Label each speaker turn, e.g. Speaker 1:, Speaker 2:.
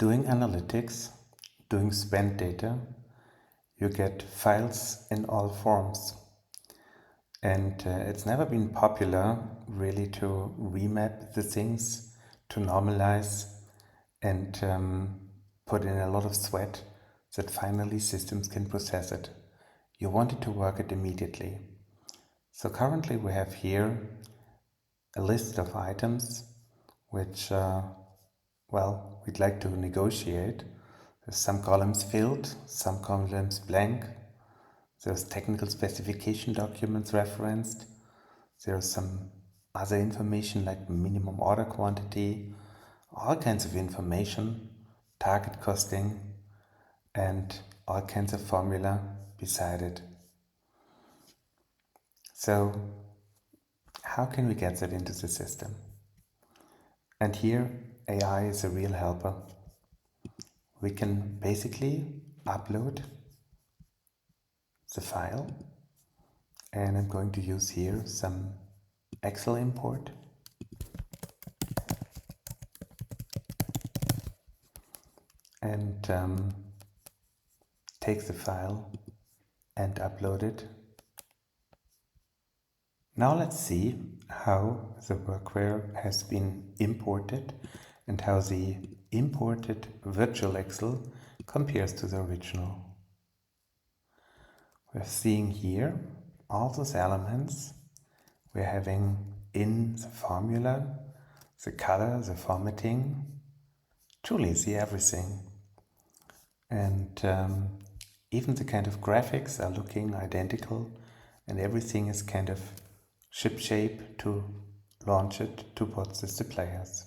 Speaker 1: Doing analytics, doing spend data, you get files in all forms. And it's never been popular really to remap the things, to normalize and put in a lot of sweat that finally systems can process it. You want it to work it immediately. So currently we have here a list of items which, we'd like to negotiate. There's some columns filled, some columns blank. There's technical specification documents referenced. There's some other information like minimum order quantity, all kinds of information, target costing, and all kinds of formula beside it. So how can we get that into the system? And here AI is a real helper. We can basically upload the file, and I'm going to use here some Excel import. And take the file and upload it. Now let's see how the workware has been imported and how the imported virtual Excel compares to the original. We're seeing here all those elements we're having in the formula, the color, the formatting, truly see everything. And even the kind of graphics are looking identical, and everything is kind of shipshape to launch it towards the players.